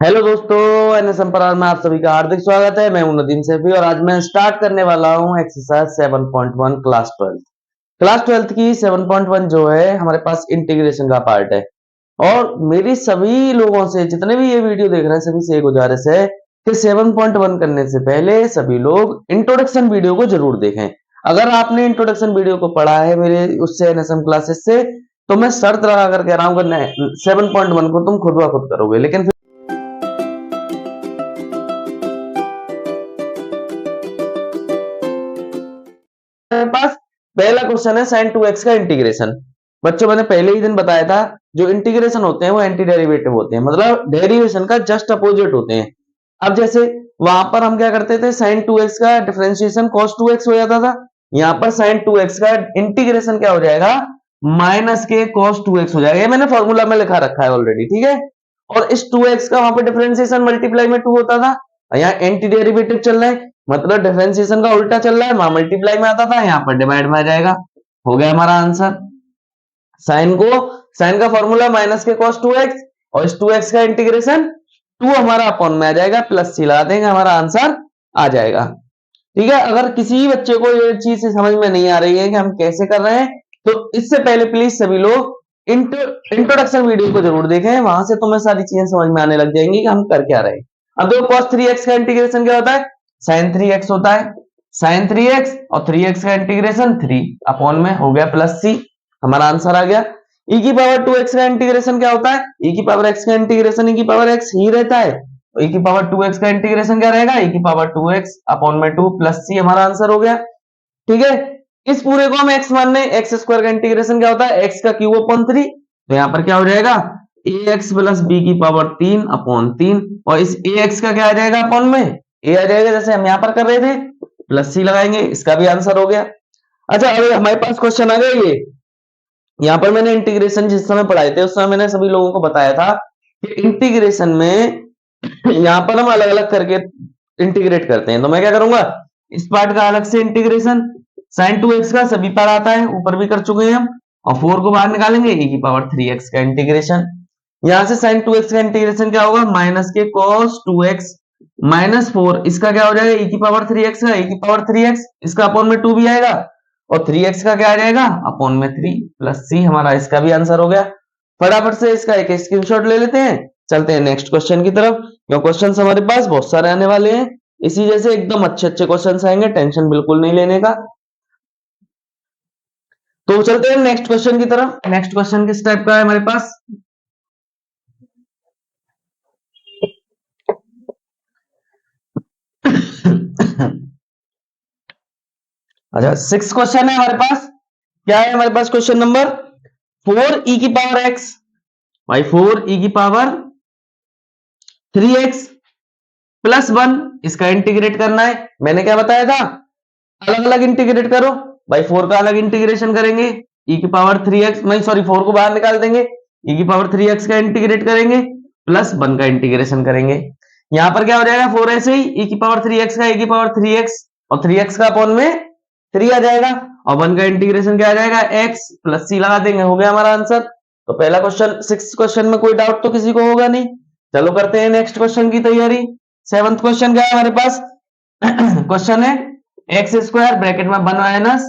Hello दोस्तों, NSM पर में आप सभी का हार्दिक स्वागत है। मैं हूं नदीम सैफी और आज मैं स्टार्ट करने वाला हूं एक्सरसाइज 7.1 क्लास 12 की 7.1 जो है हमारे पास इंटीग्रेशन का पार्ट है। और मेरी सभी लोगों से, जितने भी ये वीडियो देख रहे हैं, सभी से एक गुजारिश है कि 7.1 करने से पहले सभी लोग इंट्रोडक्शन वीडियो को जरूर देखें। अगर आपने इंट्रोडक्शन वीडियो को पढ़ा है मेरे उससे एनएसएम क्लासेस से, तो मैं शर्त लगा कर कह रहा हूं कि 7.1 को तुम खुद ब खुद करोगे। लेकिन मेरे पास पहला क्वेश्चन है sin 2x का इंटीग्रेशन। बच्चों, मैंने पहले ही दिन बताया था, जो इंटीग्रेशन होते हैं वो एंटी डेरिवेटिव होते हैं, मतलब डेरिवेशन का जस्ट अपोजिट होते हैं। अब जैसे वहां पर हम क्या करते थे, sin 2x का डिफरेंशिएशन cos 2x हो जाता था। यहाँ पर sin 2x का इंटीग्रेशन क्या हो जाएगा, माइनस के cos 2x हो जाएगा। ये मैंने फॉर्मूला में लिखा रखा है ऑलरेडी, ठीक है। और इस 2x का वहां पर डिफरेंशिएशन मल्टीप्लाई में 2 होता था, यहाँ एंटी डेरिवेटिव चल रहा है, मतलब डिफरेंशिएशन का उल्टा चल रहा है। वहां मल्टीप्लाई में आता था, यहाँ पर डिवाइड में आ जाएगा। हो गया हमारा आंसर। साइन का फॉर्मूला माइनस के cos 2x, और इस 2x का इंटीग्रेशन 2 हमारा अपॉन में आ जाएगा, प्लस सी लगा देंगे, हमारा आंसर आ जाएगा। ठीक है। अगर किसी बच्चे को ये चीज समझ में नहीं आ रही है कि हम कैसे कर रहे हैं, तो इससे पहले प्लीज सभी लोग इंट्रोडक्शन वीडियो को जरूर देखें, वहां से तुम्हें सारी चीजें समझ में आने लग जाएंगी कि हम कर क्या रहे हैं। अब देखो, cos 3x का इंटीग्रेशन क्या होता है, sin 3x होता है। sin 3x और 3x का इंटीग्रेशन 3 अपॉन में हो गया, प्लस सी, हमारा आंसर आ गया। e की पावर 2x का इंटीग्रेशन क्या होता है, e की पावर x का इंटीग्रेशन e की पावर x ही रहता है। तो e की पावर 2x का इंटीग्रेशन क्या रहेगा, e की पावर 2x अपॉन में 2 प्लस सी, हमारा आंसर हो गया। ठीक है। इस पूरे को हम x मानने, एक्स स्क्वायर का इंटीग्रेशन क्या होता है, x का क्यूब अपॉन 3। तो यहाँ पर क्या हो जाएगा, ax प्लस b की पावर 3 अपॉन 3, और इस ax का क्या आ जाएगा अपॉन में, a आ जाएगा, जैसे हम यहाँ पर कर रहे थे, प्लस सी लगाएंगे, इसका भी आंसर हो गया। अच्छा, अभी हमारे पास क्वेश्चन आ गया ये। यहाँ पर मैंने इंटीग्रेशन जिस समय पढ़ाए थे, उस समय मैंने सभी लोगों को बताया था कि इंटीग्रेशन में यहाँ पर हम अलग अलग करके इंटीग्रेट करते हैं। तो मैं क्या करूंगा, इस पार्ट का अलग से इंटीग्रेशन, sin 2x का सभी पार आता है, ऊपर भी कर चुके हैं हम, और 4 को बाहर निकालेंगे, e की पावर 3x का इंटीग्रेशन। यहां से sin 2x का इंटीग्रेशन क्या होगा, माइनस के cos 2x माइनस 4, इसका क्या हो जाएगा, e की पावर 3x का, e की पावर 3x, इसका अपॉन में 2 भी आएगा, और 3x का क्या आ जाएगा अपॉन में 3 प्लस सी, हमारा इसका भी आंसर हो गया। फटाफट से इसका एक स्क्रीनशॉट ले लेते हैं, चलते हैं नेक्स्ट क्वेश्चन की तरफ। क्यों क्वेश्चन हमारे पास बहुत सारे आने वाले हैं, इसी जैसे एकदम अच्छे अच्छे क्वेश्चन आएंगे, टेंशन बिल्कुल नहीं लेने का। तो चलते हैं नेक्स्ट क्वेश्चन की तरफ। नेक्स्ट क्वेश्चन किस टाइप का है हमारे पास, अच्छा 6 क्वेश्चन है हमारे पास। क्या है हमारे पास क्वेश्चन नंबर 4 e की पावर x, भाई 4 e की पावर 3x प्लस 1, इसका इंटीग्रेट करना है। मैंने क्या बताया था, अलग अलग इंटीग्रेट करो। भाई 4 का अलग इंटीग्रेशन करेंगे, e की पावर 3x, नहीं सॉरी 4 को बाहर निकाल देंगे, e की पावर 3x का इंटीग्रेट करेंगे, प्लस 1 का इंटीग्रेशन करेंगे। यहां पर क्या हो जाएगा, 4 ऐसे ही, e की पावर 3x का e की पावर 3x, और 3x का अपॉन में 3 आ जाएगा, और 1 का इंटीग्रेशन क्या आ जाएगा, x प्लस सी लगा देंगे, हो गया हमारा आंसर। तो पहला क्वेश्चन, 6 क्वेश्चन में कोई डाउट तो किसी को होगा नहीं। चलो करते हैं नेक्स्ट क्वेश्चन की तैयारी। 7th क्वेश्चन क्या है हमारे पास, क्वेश्चन है एक्स स्क्वायर ब्रैकेट में 1 माइनस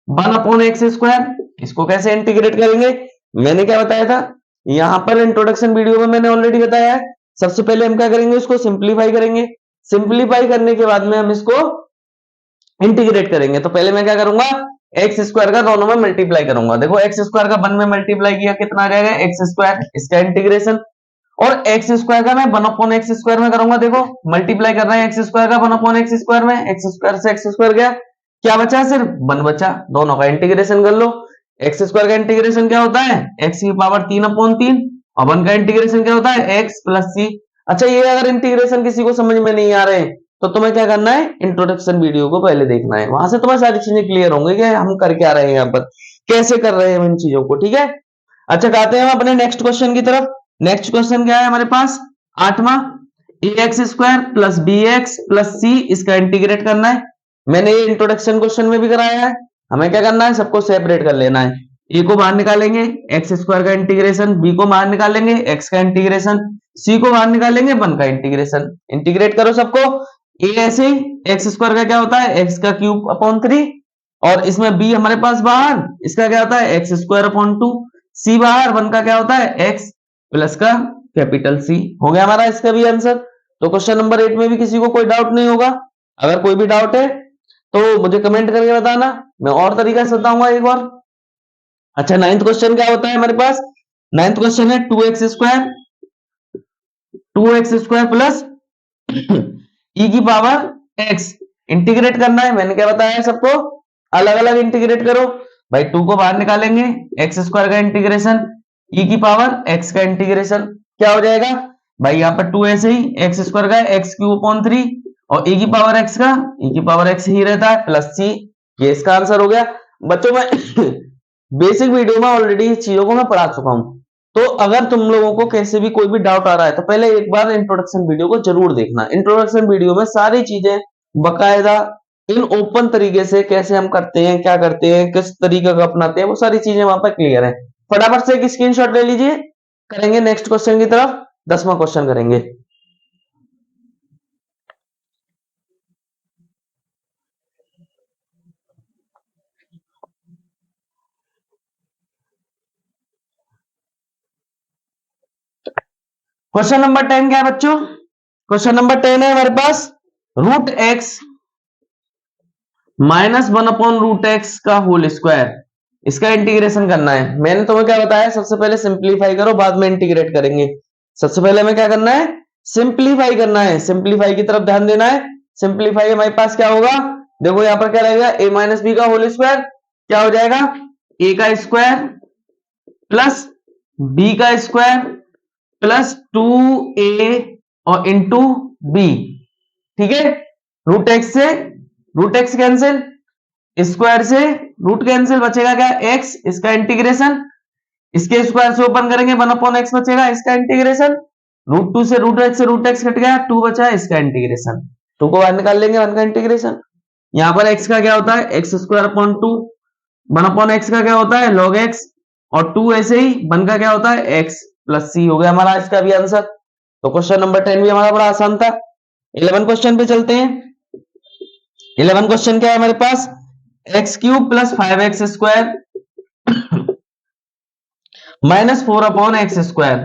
1 अपॉन एक्स स्क्वायर, इसको कैसे इंटीग्रेट करेंगे। मैंने क्या बताया था, यहां पर इंट्रोडक्शन वीडियो में मैंने ऑलरेडी बताया है। सबसे पहले हम क्या करेंगे, इसको सिंप्लीफाई करेंगे, सिंप्लीफाई करने के बाद में हम इसको इंटीग्रेट करेंगे। तो पहले मैं क्या करूंगा, एक्स स्क्वायर का दोनों में मल्टीप्लाई करूंगा। देखो एक्स स्क्वायर का 1 में मल्टीप्लाई किया, कितना आ जाएगा एक्स स्क्वायर, इसका इंटीग्रेशन, और एक्स स्क्वायर का मैं 1 अपॉन एक्स स्क्वायर में करूंगा। देखो मल्टीप्लाई कर रहे हैं एक्स स्क्वायर का 1 अपॉन एक्स स्क्वायर में, एक्स स्क्वायर से एक्स स्क्वायर गया, क्या बचा, सिर्फ 1 बचा। दोनों का इंटीग्रेशन कर लो। एक्स स्क्वायर का इंटीग्रेशन क्या होता है, एक्स की पावर 3 अपॉन 3, और 1 का इंटीग्रेशन क्या होता है, एक्स प्लस सी। अच्छा, ये अगर इंटीग्रेशन किसी को समझ में नहीं आ रहे तो तुम्हें क्या करना है, इंट्रोडक्शन वीडियो को पहले देखना है, वहां से तुम्हें सारी चीजें क्लियर होंगी कि हम कर क्या रहे हैं, यहाँ पर कैसे कर रहे हैं इन चीजों को। ठीक है। अच्छा, कहते हैं हम अपने नेक्स्ट क्वेश्चन की तरफ। नेक्स्ट क्वेश्चन क्या है हमारे पास, 8वां, A X square plus B X plus C, इसका इंटीग्रेट करना है। मैंने ये इंट्रोडक्शन क्वेश्चन में भी कराया है। हमें क्या करना है, सबको सेपरेट कर लेना है। ए को बाहर निकालेंगे, एक्स स्क्वायर का इंटीग्रेशन, बी को बाहर निकालेंगे, एक्स का इंटीग्रेशन, सी को बाहर निकालेंगे 1 का इंटीग्रेशन, इंटीग्रेट करो सबको। ए ऐसे ही एक्स स्क्वायर का क्या होता है एक्स का क्यूब अपॉन 3, और इसमें बी हमारे पास बाहर, इसका क्या होता है एक्स स्क्वायर अपॉन 2, सी बाहर 1 का क्या होता है एक्स प्लस का कैपिटल सी। हो गया हमारा इसका भी आंसर। तो क्वेश्चन नंबर 8 में भी किसी को कोई डाउट नहीं होगा। अगर कोई भी डाउट है तो मुझे कमेंट करके बताना, मैं और तरीका से बताऊंगा एक बार। अच्छा, 9th क्वेश्चन क्या होता है हमारे पास? 9th क्वेश्चन है 2x स्क्वायर प्लस ई की पावर एक्स, इंटीग्रेट करना है। मैंने क्या बताया सबको, अलग अलग इंटीग्रेट करो भाई। 2 को बाहर निकालेंगे, एक्स स्क्वायर का इंटीग्रेशन, ई की पावर एक्स का इंटीग्रेशन, क्या हो जाएगा भाई यहाँ पर 2 ऐसे ही एक्स स्क्वायर का एक्स क्यूब अपॉन 3, और ई की पावर एक्स का ई की पावर एक्स ही रहता है प्लस सी। ये इसका आंसर हो गया बच्चों। मैं बेसिक वीडियो में ऑलरेडी चीजों को मैं पढ़ा चुका हूं, तो अगर तुम लोगों को कैसे भी कोई भी डाउट आ रहा है तो पहले एक बार इंट्रोडक्शन वीडियो को जरूर देखना। इंट्रोडक्शन वीडियो में सारी चीजें बकायदा इन ओपन तरीके से कैसे हम करते हैं, क्या करते हैं, किस तरीके का अपनाते हैं, वो सारी चीजें वहां पर क्लियर है। फटाफट से एक स्क्रीनशॉट ले लीजिए, करेंगे नेक्स्ट क्वेश्चन की तरफ। 10वां क्वेश्चन करेंगे। क्वेश्चन नंबर 10 क्या है बच्चों? क्वेश्चन नंबर 10 है हमारे पास root X minus 1 upon root X का होल स्क्वायर, इसका इंटीग्रेशन करना है। मैंने तुम्हें क्या बताया, सबसे पहले सिंप्लीफाई करो बाद में इंटीग्रेट करेंगे। सबसे पहले हमें क्या करना है, सिंप्लीफाई करना है। सिंप्लीफाई की तरफ ध्यान देना है। सिंप्लीफाई हमारे पास क्या होगा, देखो यहां पर क्या रहेगा, ए माइनस बी का होल स्क्वायर क्या हो जाएगा, ए का स्क्वायर प्लस बी का स्क्वायर प्लस 2a और इंटू बी। ठीक है, रूट एक्स से रूट एक्स कैंसिल, स्क्वायर से रूट कैंसिल, बचेगा क्या एक्स, इसका इंटीग्रेशन, इसके स्क्वायर से ओपन करेंगे 1 अपॉन एक्स बचेगा, इसका इंटीग्रेशन, रूट 2 से रूट एक्स कट गया, 2 बचा, इसका इंटीग्रेशन, 2 को बाहर निकाल लेंगे 1 का इंटीग्रेशन। यहां पर एक्स का क्या होता है x square upon 2, 1 upon x का क्या होता है लॉग एक्स, और 2 ऐसे ही 1 का क्या होता है एक्स प्लस सी। हो गया हमारा इसका भी आंसर। तो क्वेश्चन नंबर 10 भी हमारा बड़ा आसान था। 11 क्वेश्चन पे चलते हैं। 11 क्वेश्चन क्या है हमारे पास, X cube plus 5x square minus 4 upon X square.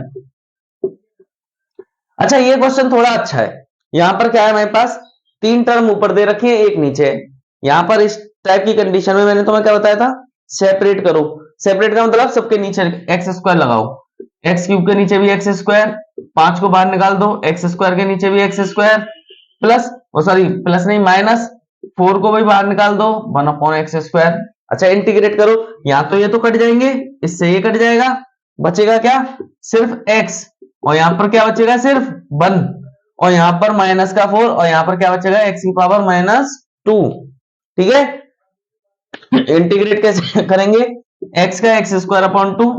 अच्छा, ये क्वेश्चन थोड़ा अच्छा है। यहां पर क्या है हमारे पास, 3 टर्म ऊपर दे रखी है, एक नीचे है। यहां पर इस टाइप की कंडीशन में मैंने तुम्हें क्या बताया था, सेपरेट करो। सेपरेट का मतलब सबके नीचे एक्स स्क्वायर लगाओ, एक्स क्यूब के नीचे भी एक्स स्क्वायर, 5 को बाहर निकाल दो, एक्स स्क्वायर के नीचे भी x square plus, sorry plus नहीं माइनस 4 को भी बाहर निकाल दो 1 अपॉन एक्स स्क्वायर। अच्छा, इंटीग्रेट करो, यहां तो ये तो कट जाएंगे, इससे ये कट जाएगा, बचेगा क्या सिर्फ एक्स, और यहां पर क्या बचेगा सिर्फ 1, और यहां पर माइनस का 4, और यहां पर क्या बचेगा एक्स की पावर -2। ठीक है, इंटीग्रेट कैसे करेंगे, एक्स का एक्स स्क्वायर अपॉन 2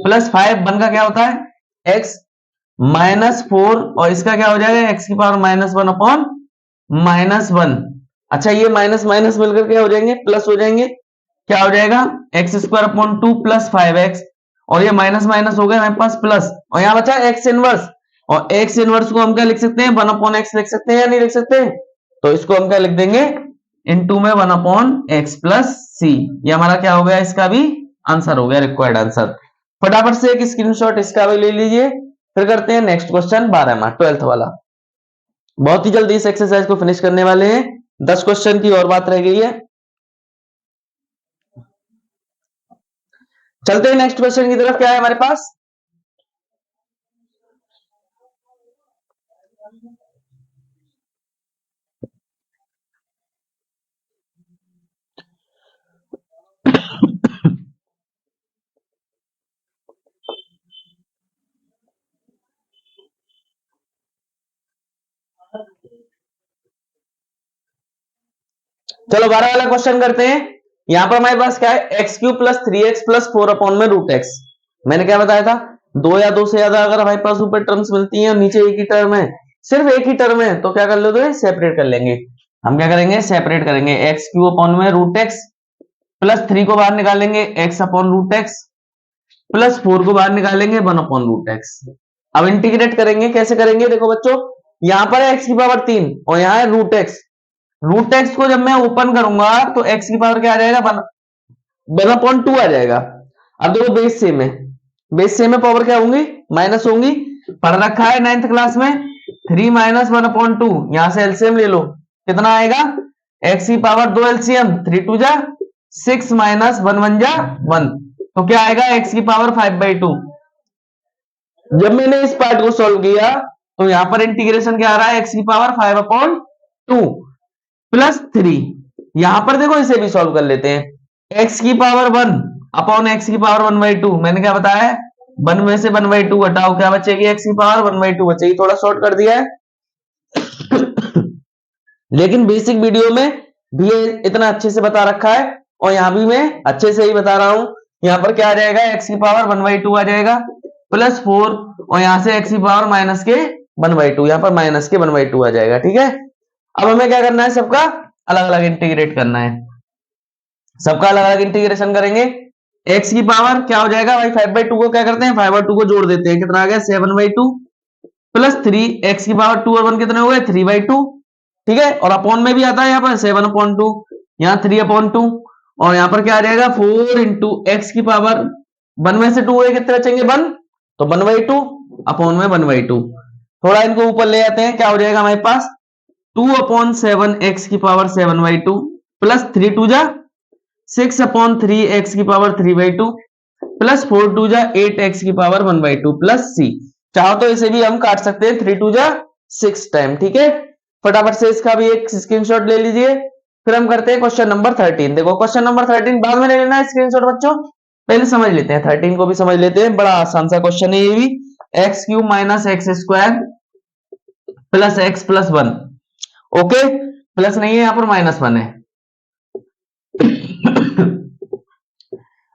प्लस 5, 1 का क्या होता है एक्स -4, और इसका क्या हो जाएगा एक्स की पावर -1 अपॉन -1। अच्छा, ये माइनस माइनस मिलकर क्या हो जाएंगे, प्लस हो जाएंगे, क्या हो जाएगा x square upon 2 plus 5x, और ये माइनस माइनस हो गया हमारे पास प्लस, और यहां बचा एक्स इनवर्स, और एक्स इनवर्स को हम क्या लिख सकते हैं 1 अपॉन एक्स लिख सकते हैं या नहीं लिख सकते, तो इसको हम क्या लिख देंगे इनटू में 1 अपॉन एक्स प्लस सी। ये हमारा क्या हो गया, इसका भी आंसर हो गया, रिक्वायर्ड आंसर। फटाफट से एक स्क्रीनशॉट इसका भी ले लीजिए, फिर करते हैं नेक्स्ट क्वेश्चन 12वां 12th वाला। बहुत ही जल्दी इस एक्सरसाइज को फिनिश करने वाले हैं, 10 क्वेश्चन की और बात रह गई है। चलते हैं नेक्स्ट क्वेश्चन की तरफ। क्या है हमारे पास, चलो 12 वाला क्वेश्चन करते हैं। यहां पर हमारे पास क्या है x cube plus 3x plus 4 upon में रूट एक्स। मैंने क्या बताया था, 2 या 2 से ज्यादा अगर हमारे पास ऊपर टर्म्स मिलती हैं और नीचे एक ही टर्म है, सिर्फ एक ही टर्म है, तो क्या कर लो, तो सेपरेट कर लेंगे। हम क्या करेंगे, सेपरेट करेंगे, एक्स क्यूब अपॉन में रूट एक्स प्लस 3 को बाहर निकालेंगे X upon root X plus 4 को बाहर निकालेंगे 1 अपॉन रूट एक्स। अब इंटीग्रेट करेंगे, कैसे करेंगे देखो बच्चों, यहां पर है x की पावर 3 और यहां है रूट एक्स। रूट एक्स को जब मैं ओपन करूंगा तो x की पावर क्या आ जाएगा, 1/2 आ जाएगा। अब देखो बेस सेम है, बेस सेम है, पावर क्या होंगी, माइनस होंगी। पढ़ रखा है 9th क्लास में 3 माइनस 1/2, यहां से एलसीएम ले लो, कितना आएगा, x की पावर 2 एलसीएम, 3 2 जा 6 माइनस 1 1 जा 1, तो क्या आएगा x की पावर 5/2। जब मैंने इस पार्ट को सॉल्व किया तो यहां पर इंटीग्रेशन क्या आ रहा है, x की पावर 5/2 प्लस 3। यहां पर देखो इसे भी सॉल्व कर लेते हैं, x की पावर 1 अपॉन x की पावर 1/2, मैंने क्या बताया है, 1 में से 1/2 घटाओ, क्या बचेगी, x की पावर 1/2 बचेगी। थोड़ा शॉर्ट कर दिया है लेकिन बेसिक वीडियो में भी इतना अच्छे से बता रखा है और यहां भी मैं अच्छे से ही बता रहा हूं। यहां पर क्या आ जाएगा, x की पावर 1/2 आ जाएगा प्लस 4 और यहां से x की पावर माइनस के 1/2, यहां पर माइनस के 1/2 आ जाएगा। ठीक है, अब हमें क्या करना है, सबका अलग अलग इंटीग्रेट करना है, सबका अलग अलग इंटीग्रेशन करेंगे। x की पावर क्या हो जाएगा भाई, 5/2 को क्या करते हैं, 5/2 को जोड़ देते हैं, कितना आ गया 7/2 प्लस 3, x की पावर 2 और 1 कितने हो गए 3/2। ठीक है, और अपॉन में भी आता है यहाँ पर 7/2, यहाँ 3/2 और यहाँ पर क्या आ जाएगा 4 इंटू एक्स की पावर 1 में से 2 है, कितने बचेंगे 1, तो 1/2 अपॉन में 1/2। थोड़ा इनको ऊपर ले आते हैं, क्या हो जाएगा हमारे पास 2/7 एक्स की पावर 7/2 प्लस 3 2 जा 6/3 एक्स की पावर 3/2 प्लस 4 2 जा 8 एक्स की पावर 1/2 प्लस सी। चाहो तो इसे भी हम काट सकते हैं, 3 2 जा 6 टाइम। ठीक है, फटाफट से इसका भी एक स्क्रीनशॉट ले लीजिए। फिर हम करते हैं क्वेश्चन नंबर 13। देखो क्वेश्चन नंबर 13 बाद में ले लेना है स्क्रीनशॉट बच्चों, पहले समझ लेते हैं 13 को भी समझ लेते हैं, बड़ा आसान सा क्वेश्चन है ये भी। X cube minus x square plus x plus 1, okay, plus नहीं है यहां पर माइनस 1 है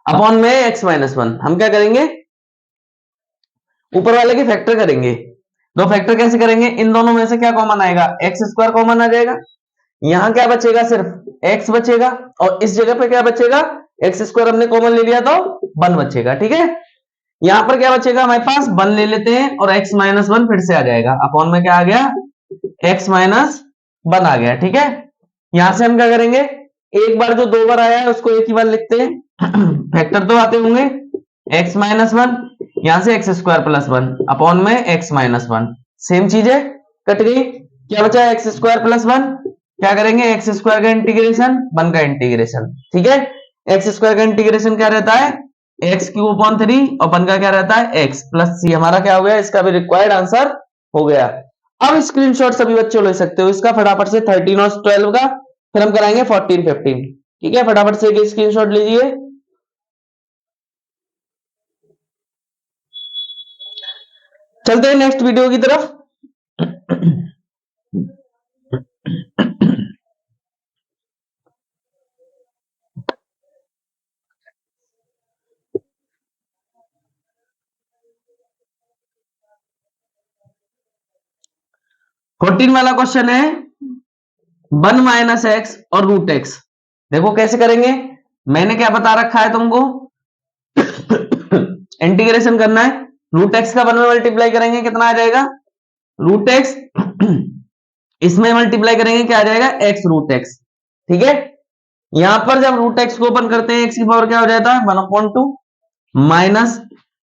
अपॉन में एक्स माइनस 1। हम क्या करेंगे, ऊपर वाले के फैक्टर करेंगे। दो फैक्टर कैसे करेंगे, इन दोनों में से क्या कॉमन आएगा, एक्स स्क्वायर कॉमन आ जाएगा, यहां क्या बचेगा सिर्फ एक्स बचेगा और इस जगह पे क्या बचेगा, एक्स स्क्वायर हमने कॉमन ले लिया तो 1 बचेगा। ठीक है, यहां पर क्या बचेगा हमारे पास 1 ले लेते हैं और x माइनस 1 फिर से आ जाएगा, अपॉन में क्या आ गया x माइनस 1 आ गया। ठीक है, यहां से हम क्या करेंगे, एक बार जो 2 बार आया है उसको एक ही बार लिखते हैं फैक्टर तो आते होंगे, x माइनस 1 यहां से एक्स स्क्वायर प्लस 1 अपॉन में x माइनस 1, सेम चीज है, कट गई। क्या बचा एक्स स्क्वायर प्लस 1, क्या करेंगे एक्स स्क्वायर का इंटीग्रेशन 1 का इंटीग्रेशन। ठीक है, एक्स स्क्वायर का इंटीग्रेशन क्या रहता है एक्स क्यूब अपॉन 3 और 1 का क्या रहता है एक्स प्लस सी। हमारा क्या हो गया, इसका भी रिक्वायर्ड आंसर हो गया। अब स्क्रीनशॉट सभी बच्चे ले सकते हो इसका फटाफट से 13 और 12 का, फिर हम कराएंगे 14 15। ठीक है, फटाफट से एक स्क्रीनशॉट लीजिए। चलते हैं नेक्स्ट वीडियो की तरफ। 14 वाला क्वेश्चन है 1 माइनस एक्स और रूट एक्स। देखो कैसे करेंगे, मैंने क्या बता रखा है तुमको इंटीग्रेशन करना है, रूट एक्स का 1 में मल्टीप्लाई करेंगे कितना आ जाएगा, रूट एक्स इसमें मल्टीप्लाई करेंगे क्या आ जाएगा एक्स रूट एक्स। ठीक है, यहां पर जब रूट एक्स को ओपन करते हैं एक्स की पावर क्या हो जाता है 1/2 माइनस,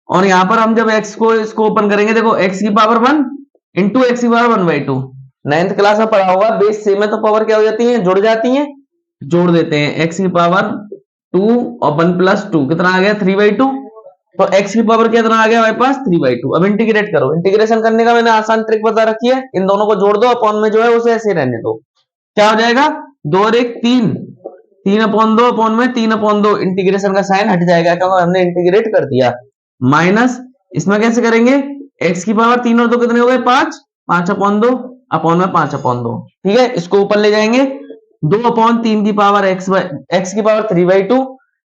और यहां पर हम जब एक्स को इसको ओपन करेंगे, देखो एक्स की पावर 1 इंटू एक्स की पावर 1/2। 9th क्लास में पढ़ा होगा, बेस सेम है तो पावर क्या हो जाती है जुड़ जाती है, जोड़ देते हैं एक्स की पावर 2 और 1 प्लस 2 कितना आ गया 3/2, तो x की पावर कितना आ गया हमारे पास 3/2। अब इंटीग्रेट करो, इंटीग्रेशन करने का मैंने आसान ट्रिक बता रखी है, इन दोनों को जोड़ दो, अपॉन में जो है उसे ऐसे रहने दो, क्या हो जाएगा 2 और 1 3, 3/2 अपॉन में 3/2, इंटीग्रेशन का साइन हट जाएगा क्योंकि हमने इंटीग्रेट कर दिया, माइनस इसमें कैसे करेंगे, x की पावर 3 और 2 कितने हो गए 5, 5/2 अपॉन में 5/2। ठीक है, इसको ऊपर ले जाएंगे, 2/3 की पावर x की पावर 3/2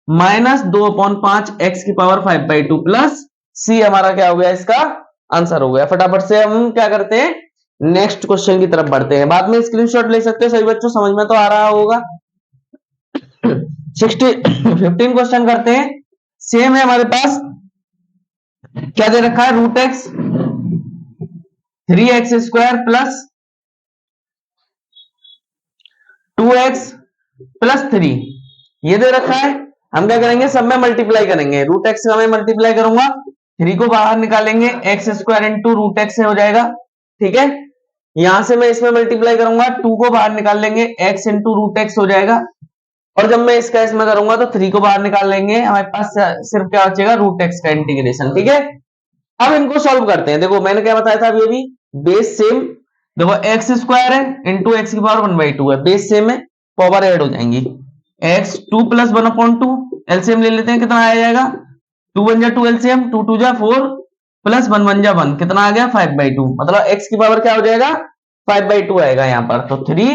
माइनस 2/5 x की पावर 5/2 प्लस c हमारा क्या हो गया, इसका आंसर हो गया। फटाफट से हम क्या करते हैं नेक्स्ट क्वेश्चन की तरफ बढ़ते हैं, बाद में स्क्रीनशॉट ले सकते हो, सभी बच्चों समझ में तो आ रहा होगा। 15 क्वेश्चन करते हैं, सेम है हमारे पास, क्या दे रखा है root x 3x² plus 2x+3 ये दे रखा है। हम क्या करेंगे, सब में मल्टीप्लाई करेंगे। रूट एक्स का मैं मल्टीप्लाई करूंगा, 3 को बाहर निकालेंगे, x² इंटू रूट एक्स से हो जाएगा। ठीक है, यहां से मैं इसमें मल्टीप्लाई करूंगा, 2 को बाहर निकाल लेंगे, x इंटू रूट एक्स हो जाएगा। और जब मैं इसका इसमें करूंगा तो 3 को बाहर निकाल लेंगे, हमारे पास सिर्फ क्या बचेगा, रूट एक्स का इंटीग्रेशन। ठीक है, अब इनको सॉल्व करते हैं। देखो मैंने क्या बताया था, अब ये भी बेस सेम। देखो x² है इंटू एक्स की पावर 1/2 है, बेस सेम है, पावर ऐड हो जाएंगी। x 2 + 1/2 एलसीएम ले लेते हैं, कितना आ जाएगा, 2 1 जा 2 एलसीएम, 2 2 जा 4 प्लस 1 1 जा 1, कितना आ गया 5/2। मतलब x की पावर क्या हो जाएगा, 5/2 आएगा यहाँ पर। तो 3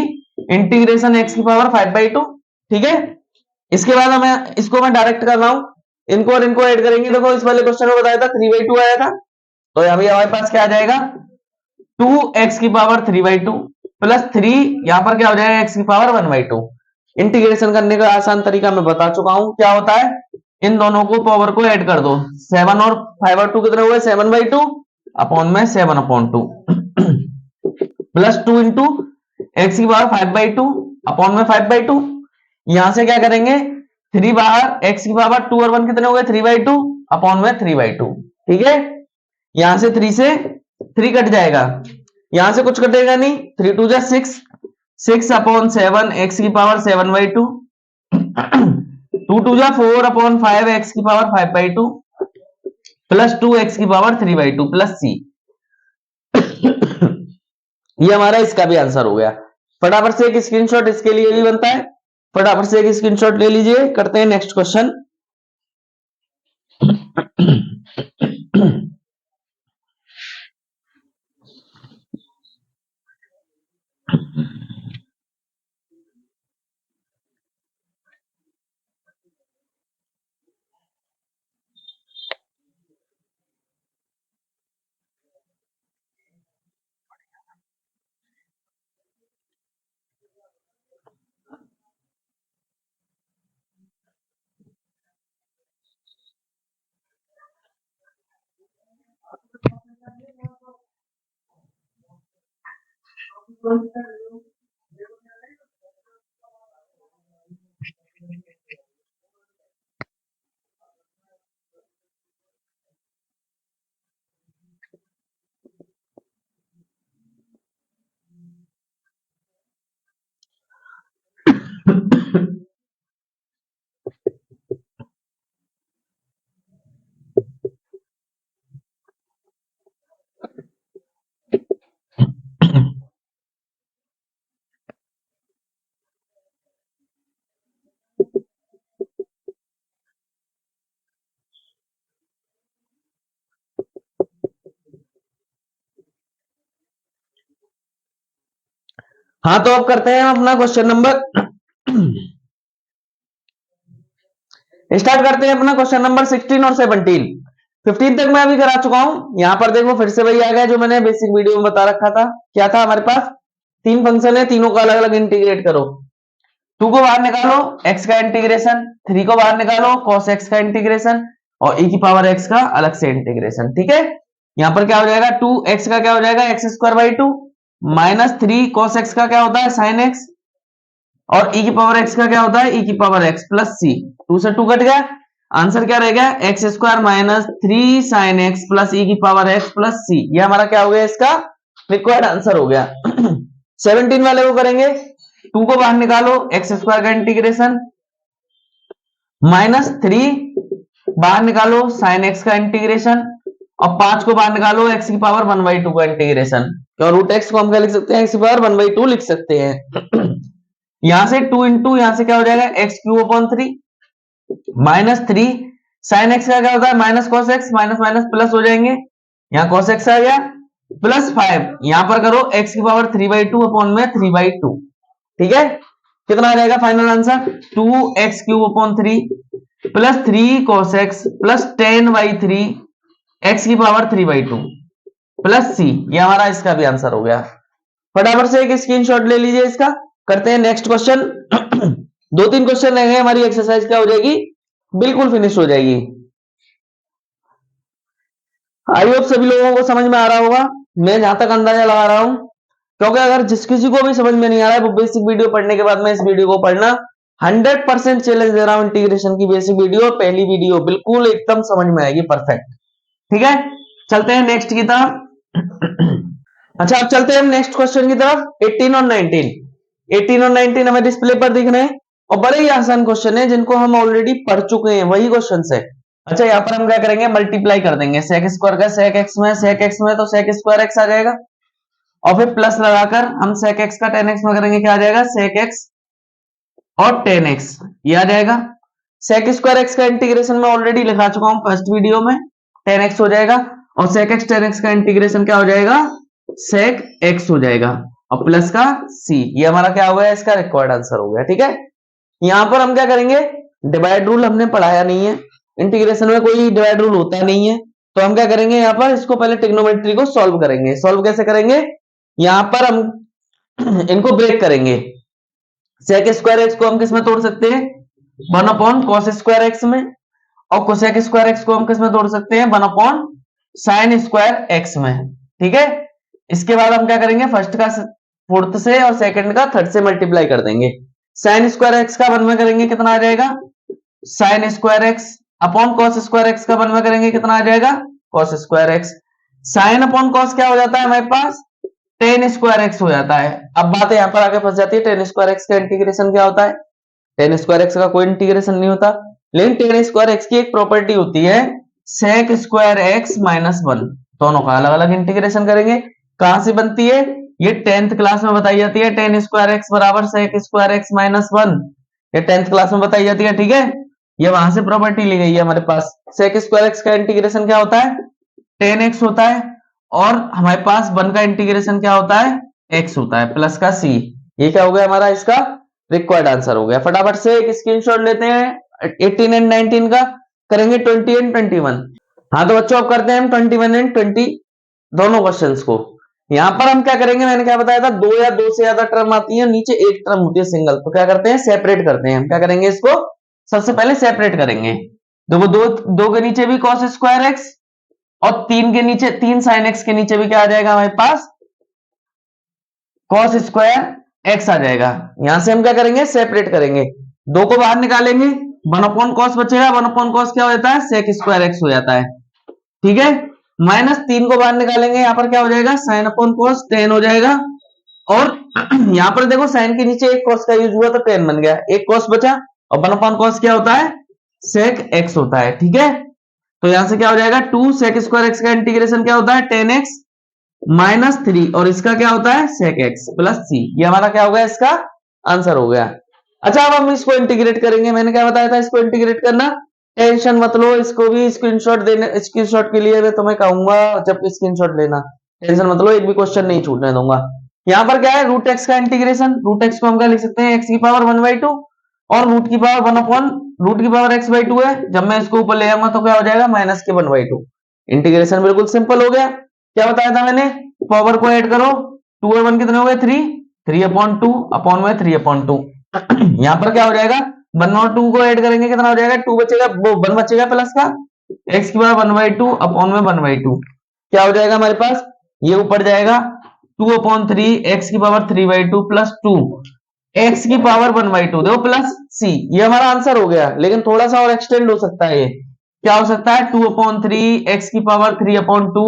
इंटीग्रेशन x की पावर 5/2। ठीक है, इसके बाद हमें इसको मैं डायरेक्ट कर रहा हूं, इनको और इनको ऐड करेंगे। देखो इस वाले क्वेश्चन में बताया था 3/2 आया था, तो अभी हमारे पास क्या आ जाएगा, 2x की पावर 3/2 प्लस 3, यहां पर क्या हो जाएगा, x की पावर 1/2। इंटीग्रेशन करने का आसान तरीका मैं बता चुका हूं, क्या होता है, इन दोनों को पावर को ऐड कर दो। 7 और 5/2 कितने हुए, 7/2 अपॉन में 7/2 प्लस 2 इंटू एक्स की पावर 5/2 अपॉन में 5/2। यहां से क्या करेंगे, 3 बाहर, x की पावर 2 और 1 कितने हो गए, 3/2 अपॉन में 3/2। ठीक है, यहां से 3 से 3 कट जाएगा, यहां से कुछ कटेगा नहीं, 3 2 जा 6, 6 अपॉन 7 x की पावर 7/2 2 2 जा 4 अपॉन 5 x की पावर 5/2 प्लस 2 x की पावर 3/2 प्लस c। ये हमारा इसका भी आंसर हो गया। फटाफट से एक स्क्रीनशॉट इसके लिए भी बनता है, फटाफट से एक स्क्रीनशॉट ले लीजिए। करते हैं नेक्स्ट क्वेश्चन। हाँ, तो अब करते हैं अपना क्वेश्चन नंबर स्टार्ट करते हैं अपना क्वेश्चन नंबर 16 और 17। 15 तक मैं अभी करा चुका हूं। यहां पर देखो फिर से वही आ गया जो मैंने बेसिक वीडियो में बता रखा था। क्या था हमारे पास, 3 फंक्शन है, तीनों को अलग अलग इंटीग्रेट करो। 2 को बाहर निकालो, x का इंटीग्रेशन, 3 को बाहर निकालो, cos x का इंटीग्रेशन, और e की पावर x का अलग से इंटीग्रेशन। ठीक है, यहां पर क्या हो जाएगा, 2x का क्या हो जाएगा, x² माइनस 3 cos x का क्या होता है, sin x, और e की पावर x का क्या होता है, e की पावर x प्लस c। 2 से 2 कट गया, आंसर क्या रह गया, x² minus 3 sin x plus e की पावर x प्लस c। ये हमारा क्या हो गया, इसका रिक्वायर्ड आंसर हो गया। 17 वाले को करेंगे, 2 को बाहर निकालो, x² का इंटीग्रेशन, माइनस 3 बाहर निकालो, sin x का इंटीग्रेशन, और 5 को बाहर निकालो, x की पावर 1/2 का इंटीग्रेशन। और रूट एक्स को हम क्या लिख सकते हैं, x की पावर 1/2 लिख सकते हैं। यहां से 2 इंटू यहां से क्या हो जाएगा, x³ माइनस 3 साइन एक्स का क्या होता है, minus cos x, minus minus plus हो जाएंगे, यहाँ कॉस एक्स आ गया, प्लस 5 यहां पर करो, x की पावर 3/2 अपॉन में 3/2। ठीक है, कितना आ जाएगा final answer, 2x³ plus 3 cos x plus 10/3 x की पावर 3/2 प्लस c। ये हमारा इसका भी आंसर हो गया। फटाफट से एक स्क्रीनशॉट ले लीजिए इसका। करते हैं नेक्स्ट क्वेश्चन। 2-3 क्वेश्चन रहेंगे, हमारी एक्सरसाइज क्या हो जाएगी, बिल्कुल फिनिश हो जाएगी। आई होप सभी लोगों को समझ में आ रहा होगा। मैं जहां तक अंदाजा लगा रहा हूं, क्योंकि अगर जिस किसी को भी समझ में नहीं आ रहा है वो बेसिक वीडियो पढ़ने के बाद में इस वीडियो को पढ़ना, 100% चैलेंज दे रहा हूं। इंटीग्रेशन की बेसिक वीडियो, पहली वीडियो बिल्कुल एकदम समझ में आएगी, परफेक्ट। ठीक है, चलते हैं नेक्स्ट की तरफ। अच्छा, अब चलते हैं हम नेक्स्ट क्वेश्चन की तरफ। 18 और 19, 18 और 19 हमें डिस्प्ले पर दिख रहे हैं और बड़े ही आसान क्वेश्चन है जिनको हम ऑलरेडी पढ़ चुके हैं, वही क्वेश्चन है। अच्छा, यहाँ पर हम क्या करेंगे, मल्टीप्लाई कर देंगे सेक स्क्वायर का सेक एक्स में, सेक एक्स में तो सेक स्क्वायर एक्स आ जाएगा, और फिर प्लस लगाकर हम सेक एक्स का टेन एक्स में करेंगे, क्या आ जाएगा, सेक एक्स और टेन एक्स, ये आ जाएगा। सेक स्क्वायर एक्स का इंटीग्रेशन मैं ऑलरेडी लिखा चुका हूं फर्स्ट वीडियो में, टेन एक्स हो जाएगा, और सेक एक्स टेन एक्स का इंटीग्रेशन क्या हो जाएगा, सेक एक्स हो जाएगा, और प्लस का सी, ये हमारा क्या हो गया, इसका रिक्वायर्ड आंसर हो गया। ठीक है, यहां पर हम क्या करेंगे, डिवाइड रूल हमने पढ़ाया नहीं है, इंटीग्रेशन में कोई डिवाइड रूल होता नहीं है, तो हम क्या करेंगे, यहाँ पर इसको पहले ट्रिग्नोमेट्री को सॉल्व करेंगे। सॉल्व कैसे करेंगे, यहां पर हम इनको ब्रेक करेंगे। सेक स्क्वायर एक्स को हम किस में तोड़ सकते हैं, 1 कॉस स्क्वायर एक्स में, और कोसेक स्क्वायर एक्स को हम किस में तोड़ सकते हैं, 1 साइन स्क्वायर एक्स में। ठीक है, इसके बाद हम क्या करेंगे, फर्स्ट का फोर्थ से और सेकंड का थर्ड से मल्टीप्लाई कर देंगे। साइन स्क्वायर एक्स का 1 में करेंगे कितना आ जाएगा, sine square x, upon cos square x का 1 में करेंगे कितना आ जाएगा, cos square x. Sine upon cos क्या हो जाता है हमारे पास, टेन स्क्वायर एक्स हो जाता है। अब बात यहां पर आगे फंस जाती है, टेन स्क्वायर एक्स का इंटीग्रेशन क्या होता है, टेन स्क्वायर एक्स का कोई इंटीग्रेशन नहीं होता, लेकिन टेन स्क्वायर एक्स की एक प्रॉपर्टी होती है, सेक स्क्वायर एक्स माइनस 1, दोनों का अलग अलग इंटीग्रेशन करेंगे। कहां से बनती है, ये 10th क्लास में बताई जाती है, टेन स्क्वायर एक्स बराबर सेक स्क्वायर एक्स माइनस 1, ये 10th क्लास में बताई जाती है। ठीक है, ये वहां से प्रॉपर्टी ली गई है हमारे पास। सेक स्क्वायर एक्स का इंटीग्रेशन क्या होता है, 10x होता है, और हमारे पास 1 का इंटीग्रेशन क्या होता है, x होता है, प्लस का c। ये क्या हो गया हमारा, इसका रिक्वायर्ड आंसर हो गया। फटाफट से एक स्क्रीनशॉट लेते हैं 18 एंड 19 का, करेंगे 20 एंड 21। हाँ तो बच्चों अब करते हैं हम 21 एंड 20 दोनों क्वेश्चंस को। यहां पर हम क्या करेंगे, मैंने क्या बताया था, दो या दो से ज्यादा टर्म आती है, नीचे एक टर्म होती है सिंगल, तो क्या करते हैं, सेपरेट करते हैं। हम क्या करेंगे, इसको सबसे पहले सेपरेट करेंगे। देखो दो के नीचे भी कॉस स्क्वायर एक्स, और 3 के नीचे, 3 साइन एक्स के नीचे भी क्या आ जाएगा हमारे पास, कॉस स्क्वायर एक्स आ जाएगा। यहां से हम क्या करेंगे, सेपरेट करेंगे, दो को बाहर निकालेंगे, 1 कॉस बचेगा, 1 कॉस क्या हो जाता है, सेक स्क्वायर एक्स हो जाता है। ठीक है, माइनस 3 को बाहर निकालेंगे, यहां पर क्या हो जाएगा, साइन अपॉन कॉस 10 हो जाएगा, और यहां पर देखो साइन के नीचे एक कॉस का यूज हुआ तो 10 बन गया, एक कॉस बचा, और 1 कॉस क्या होता है, सेक एक्स होता है। ठीक है, तो यहां से क्या हो जाएगा, 2 सेक स्क्वायर एक्स का इंटीग्रेशन क्या होता है, 10x माइनस 3, और इसका क्या होता है, सेक एक्स प्लस सी। ये हमारा क्या हो गया, इसका आंसर हो गया। अच्छा, अब हम इसको इंटीग्रेट करेंगे, मैंने क्या बताया था, इसको इंटीग्रेट करना, टेंशन मत लो, इसको भी स्क्रीनशॉट देने, स्क्रीनशॉट के लिए मैं तुम्हें कहूंगा जब स्क्रीनशॉट लेना, टेंशन मत लो, एक भी क्वेश्चन नहीं छूटने दूंगा। यहां पर क्या है, रूट एक्स का इंटीग्रेशन, रूट एक्स को हम क्या लिख सकते हैं, एक्स की पावर 1/2, और रूट की पावर 1 अपॉन रूट की पावर x/2 है, जब मैं इसको ऊपर ले आऊंगा तो क्या हो जाएगा, माइनस के 1/2। इंटीग्रेशन बिल्कुल सिंपल हो गया। क्या बताया था मैंने, पावर को ऐड करो, 2 और 1 कितने हो गए, 3, 3/2 अपॉन में 3/2। यहां पर क्या हो जाएगा, 1 और 2 को ऐड करेंगे कितना हो जाएगा, 2 बचेगा, वो 1 बचेगा प्लस का, x की पावर 1/2 अपॉन में 1/2, क्या हो जाएगा हमारे पास, ये ऊपर जाएगा 2/3, x की पावर 3/2 प्लस 2, x की पावर 1/2 देखो प्लस c। ये हमारा आंसर हो गया, लेकिन थोड़ा सा और एक्सटेंड हो सकता है, ये क्या हो सकता है, 2/3 x की पावर 3/2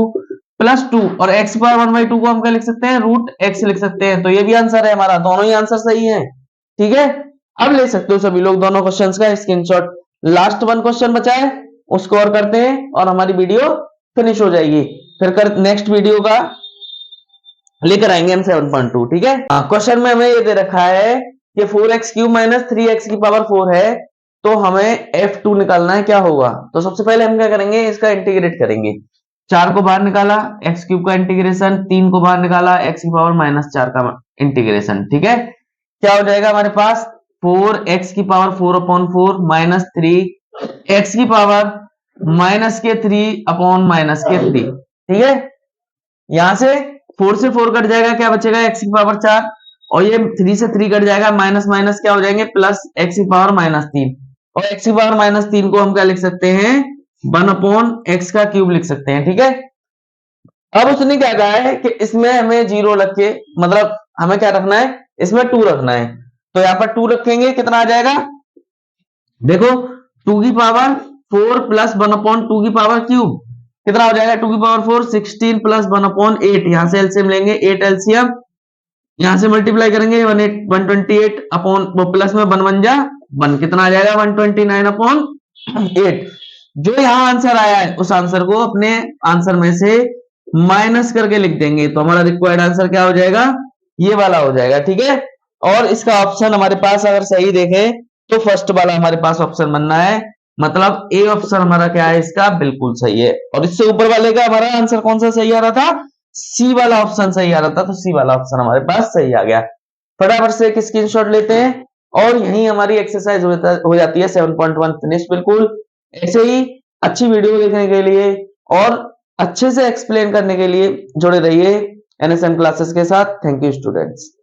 प्लस 2, और x की पावर 1/2 को हम क्या लिख सकते हैं, रूट x लिख सकते हैं। तो ये भी आंसर है हमारा, दोनों ही आंसर सही है। ठीक है, अब ले सकते हो सभी लोग दोनों क्वेश्चंस का स्क्रीनशॉट। लास्ट 1 क्वेश्चन बचा है, उसको और करते हैं और हमारी वीडियो फिनिश हो जाएगी, फिर कर नेक्स्ट वीडियो का लेकर आएंगे हम 7.2। ठीक है, क्वेश्चन में हमें ये दे रखा है कि 4x³ माइनस 3x की पावर 4 है, तो हमें f2 निकालना है, क्या होगा। तो सबसे पहले हम क्या करेंगे, इसका इंटीग्रेट करेंगे। 4 को बाहर निकाला, x³ का इंटीग्रेशन, 3 को बाहर निकाला, x की पावर -4 का इंटीग्रेशन। ठीक है, क्या हो जाएगा हमारे पास, 4x की पावर 4/4 माइनस 3x की पावर -3 अपॉन -3। ठीक है, यहां से 4 से 4 कट जाएगा, क्या बचेगा, x की पावर 4, और ये 3 से 3 कट जाएगा, माइनस माइनस क्या हो जाएंगे, प्लस x की पावर -3, और x की पावर -3 को हम क्या लिख सकते हैं, 1/x का क्यूब लिख सकते हैं। ठीक है, अब उसने क्या कहा है कि इसमें हमें 0 रख के, मतलब हमें क्या रखना है, इसमें 2 रखना है। तो यहाँ पर 2 रखेंगे, कितना आ जाएगा, देखो 2 की पावर 4 प्लस 1/2 की पावर क्यूब, कितना हो जाएगा 2 की पावर 4, 16 प्लस 1/8। यहां से एलसीएम लेंगे, 8 एलसीएम, यहां से मल्टीप्लाई करेंगे 128 अपॉन वो प्लस में 1 1 जा 1, कितना आ जाएगा 129/8। जो यहाँ आंसर आया है उस आंसर को अपने आंसर में से माइनस करके लिख देंगे, तो हमारा रिक्वायर्ड आंसर क्या हो जाएगा, ये वाला हो जाएगा, ठीक है। और इसका ऑप्शन हमारे पास अगर सही देखें तो फर्स्ट वाला हमारे पास ऑप्शन बनना है, मतलब ए ऑप्शन हमारा क्या है इसका, बिल्कुल सही है। और इससे ऊपर वाले का हमारा आंसर कौन सा सही आ रहा था, सी वाला ऑप्शन सही आ रहा था, तो सी वाला ऑप्शन हमारे पास सही आ गया। फटाफट से एक स्क्रीनशॉट लेते हैं और यही हमारी एक्सरसाइज हो जाती है 7.1 फिनिश। बिल्कुल ऐसे ही अच्छी वीडियो देखने के लिए और अच्छे से एक्सप्लेन करने के लिए जुड़े रहिए एनएसएम क्लासेस के साथ। Thank you students.